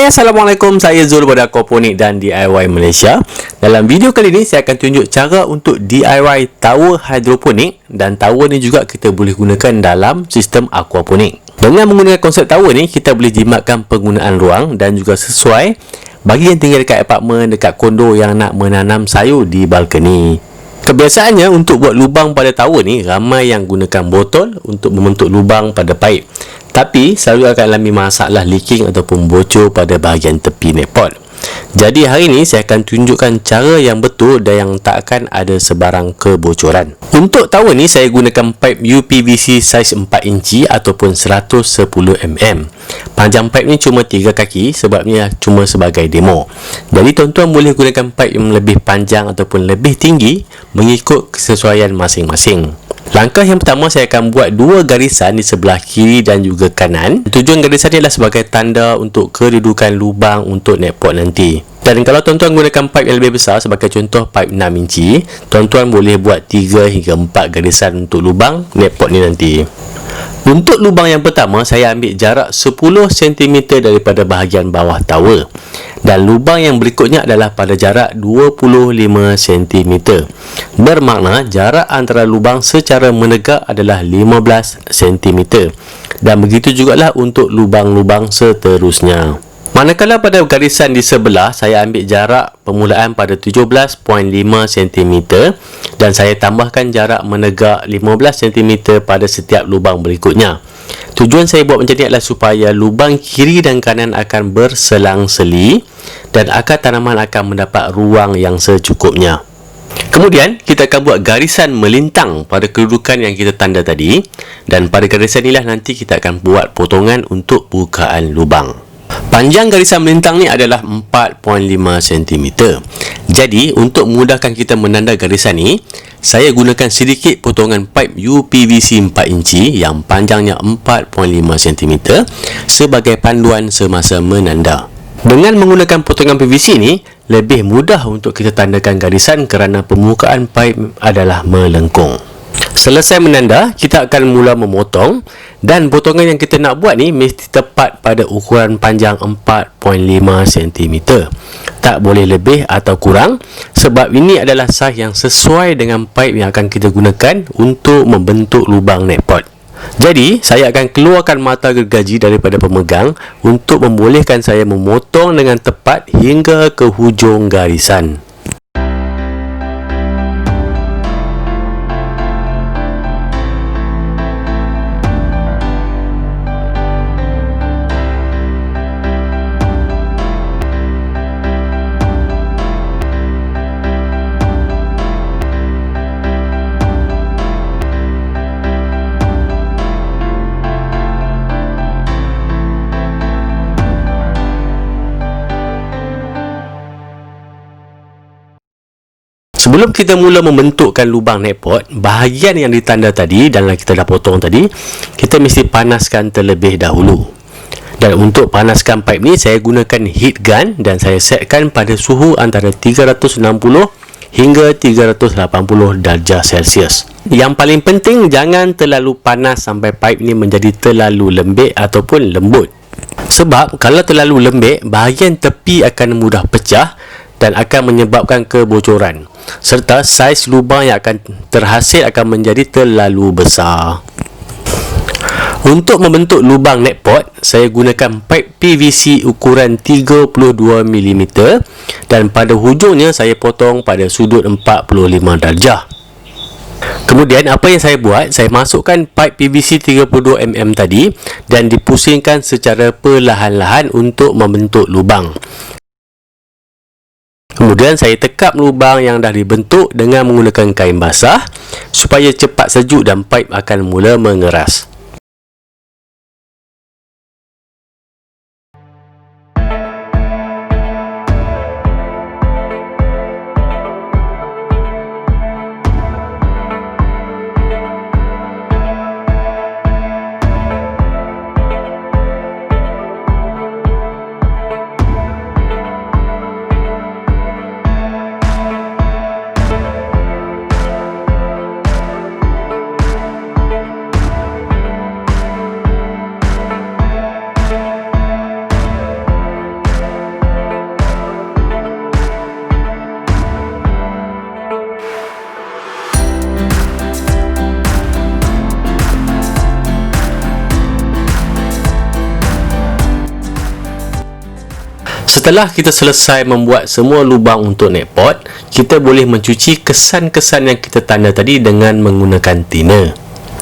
Hai, Assalamualaikum. Saya Zul dari Aquaponik dan DIY Malaysia. Dalam video kali ini, saya akan tunjuk cara untuk DIY tower hidroponik. Dan tower ni juga kita boleh gunakan dalam sistem aquaponik. Dengan menggunakan konsep tower ni, kita boleh jimatkan penggunaan ruang dan juga sesuai bagi yang tinggal dekat apartmen, dekat kondo yang nak menanam sayur di balkoni. Kebiasaannya untuk buat lubang pada tower ni, ramai yang gunakan botol untuk membentuk lubang pada paip. Tapi selalu akan alami masalah leaking ataupun bocor pada bahagian tepi netpot. Jadi hari ini saya akan tunjukkan cara yang betul dan yang tak akan ada sebarang kebocoran. Untuk tower ni saya gunakan pipe UPVC saiz 4 inci ataupun 110 mm. Panjang pipe ni cuma 3 kaki sebabnya cuma sebagai demo. Jadi tuan-tuan boleh gunakan pipe yang lebih panjang ataupun lebih tinggi mengikut kesesuaian masing-masing. Langkah yang pertama, saya akan buat dua garisan di sebelah kiri dan juga kanan. Tujuan garisan ni adalah sebagai tanda untuk kedudukan lubang untuk netpot nanti. Dan kalau tuan-tuan gunakan pipe yang lebih besar, sebagai contoh pipe 6 inci, tuan-tuan boleh buat 3 hingga 4 garisan untuk lubang netpot ni nanti. Untuk lubang yang pertama, saya ambil jarak 10 cm daripada bahagian bawah tower. Dan lubang yang berikutnya adalah pada jarak 25 cm. Bermakna jarak antara lubang secara menegak adalah 15 cm. Dan begitu jugalah untuk lubang-lubang seterusnya. Manakala pada garisan di sebelah, saya ambil jarak permulaan pada 17.5 cm dan saya tambahkan jarak menegak 15 cm pada setiap lubang berikutnya. Tujuan saya buat macam ni adalah supaya lubang kiri dan kanan akan berselang-seli dan akar tanaman akan mendapat ruang yang secukupnya. Kemudian, kita akan buat garisan melintang pada kedudukan yang kita tanda tadi, dan pada garisan inilah nanti kita akan buat potongan untuk bukaan lubang. Panjang garisan melintang ni adalah 4.5 cm. Jadi, untuk memudahkan kita menanda garisan ni, saya gunakan sedikit potongan pipe UPVC 4 inci yang panjangnya 4.5 cm sebagai panduan semasa menanda. Dengan menggunakan potongan PVC ni, lebih mudah untuk kita tandakan garisan kerana permukaan pipe adalah melengkung. Selesai menanda, kita akan mula memotong dan potongan yang kita nak buat ni mesti tepat pada ukuran panjang 4.5 cm. Tak boleh lebih atau kurang sebab ini adalah saiz yang sesuai dengan pipe yang akan kita gunakan untuk membentuk lubang netpot. Jadi, saya akan keluarkan mata gergaji daripada pemegang untuk membolehkan saya memotong dengan tepat hingga ke hujung garisan. Sebelum kita mula membentukkan lubang netpot, bahagian yang ditanda tadi dan kita dah potong tadi, kita mesti panaskan terlebih dahulu. Dan untuk panaskan pipe ni, saya gunakan heat gun dan saya setkan pada suhu antara 360 hingga 380 darjah Celsius. Yang paling penting, jangan terlalu panas sampai pipe ni menjadi terlalu lembek ataupun lembut. Sebab kalau terlalu lembek, bahagian tepi akan mudah pecah dan akan menyebabkan kebocoran, serta saiz lubang yang akan terhasil akan menjadi terlalu besar. Untuk membentuk lubang netpot, saya gunakan pipe PVC ukuran 32 mm dan pada hujungnya saya potong pada sudut 45 darjah. Kemudian apa yang saya buat, saya masukkan pipe PVC 32 mm tadi dan dipusingkan secara perlahan-lahan untuk membentuk lubang. Kemudian saya tekap lubang yang dah dibentuk dengan menggunakan kain basah supaya cepat sejuk dan pipe akan mula mengeras. Setelah kita selesai membuat semua lubang untuk net pot, kita boleh mencuci kesan-kesan yang kita tanda tadi dengan menggunakan thinner.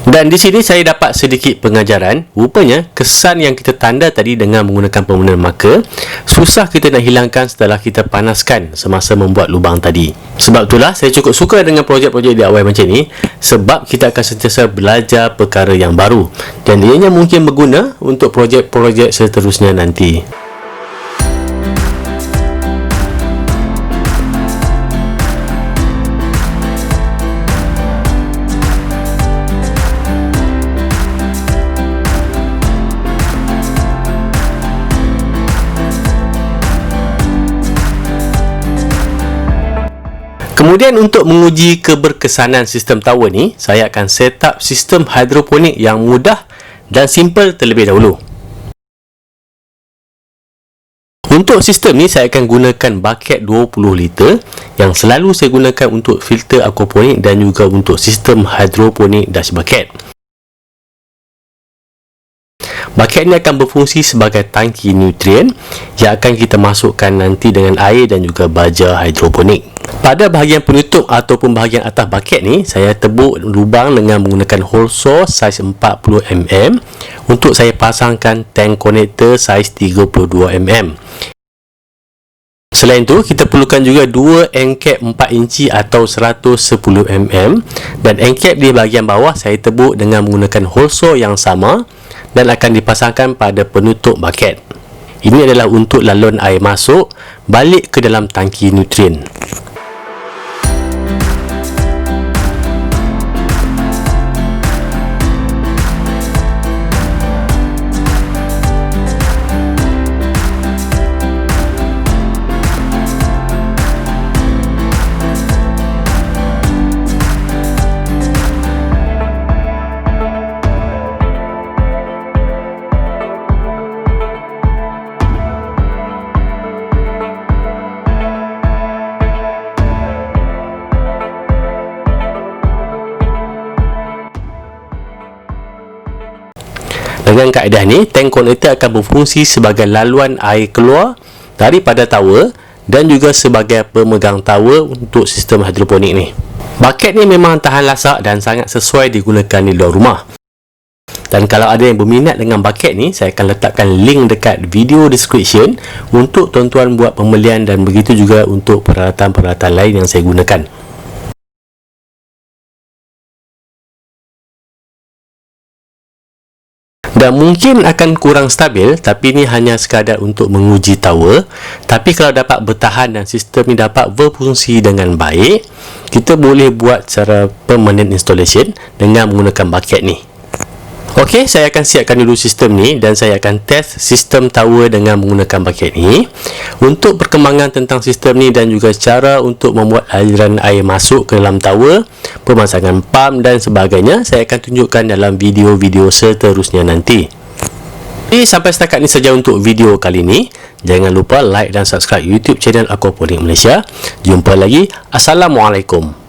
Dan di sini saya dapat sedikit pengajaran. Rupanya kesan yang kita tanda tadi dengan menggunakan permanent marker susah kita nak hilangkan setelah kita panaskan semasa membuat lubang tadi. Sebab itulah saya cukup suka dengan projek-projek DIY macam ni, sebab kita akan sentiasa belajar perkara yang baru dan ianya mungkin berguna untuk projek-projek seterusnya nanti. Kemudian untuk menguji keberkesanan sistem tower ni, saya akan set up sistem hidroponik yang mudah dan simple terlebih dahulu. Untuk sistem ni saya akan gunakan bucket 20 liter yang selalu saya gunakan untuk filter aquaponik dan juga untuk sistem hidroponik dash bucket. Bucket ni akan berfungsi sebagai tangki nutrien yang akan kita masukkan nanti dengan air dan juga baja hidroponik. Pada bahagian penutup ataupun bahagian atas bucket ni, saya tebuk lubang dengan menggunakan hole saw saiz 40mm untuk saya pasangkan tank connector saiz 32mm. Selain itu, kita perlukan juga dua end cap 4 inci atau 110mm, dan end cap di bahagian bawah saya tebuk dengan menggunakan hole saw yang sama dan akan dipasangkan pada penutup bucket. Ini adalah untuk laluan air masuk balik ke dalam tangki nutrien. Dengan kaedah ni, tank connector akan berfungsi sebagai laluan air keluar daripada tower dan juga sebagai pemegang tower untuk sistem hidroponik ni. Bucket ni memang tahan lasak dan sangat sesuai digunakan di luar rumah. Dan kalau ada yang berminat dengan bucket ni, saya akan letakkan link dekat video description untuk tuan-tuan buat pembelian, dan begitu juga untuk peralatan-peralatan lain yang saya gunakan. Dan mungkin akan kurang stabil, tapi ini hanya sekadar untuk menguji tower. Tapi kalau dapat bertahan dan sistem ini dapat berfungsi dengan baik, kita boleh buat secara permanent installation dengan menggunakan bucket ni. Okey, saya akan siapkan dulu sistem ni dan saya akan test sistem tower dengan menggunakan bucket ni. Untuk perkembangan tentang sistem ni dan juga cara untuk membuat aliran air masuk ke dalam tower, pemasangan pump dan sebagainya, saya akan tunjukkan dalam video-video seterusnya nanti. Jadi sampai setakat ni saja untuk video kali ni. Jangan lupa like dan subscribe YouTube channel Aquaponik Malaysia. Jumpa lagi. Assalamualaikum.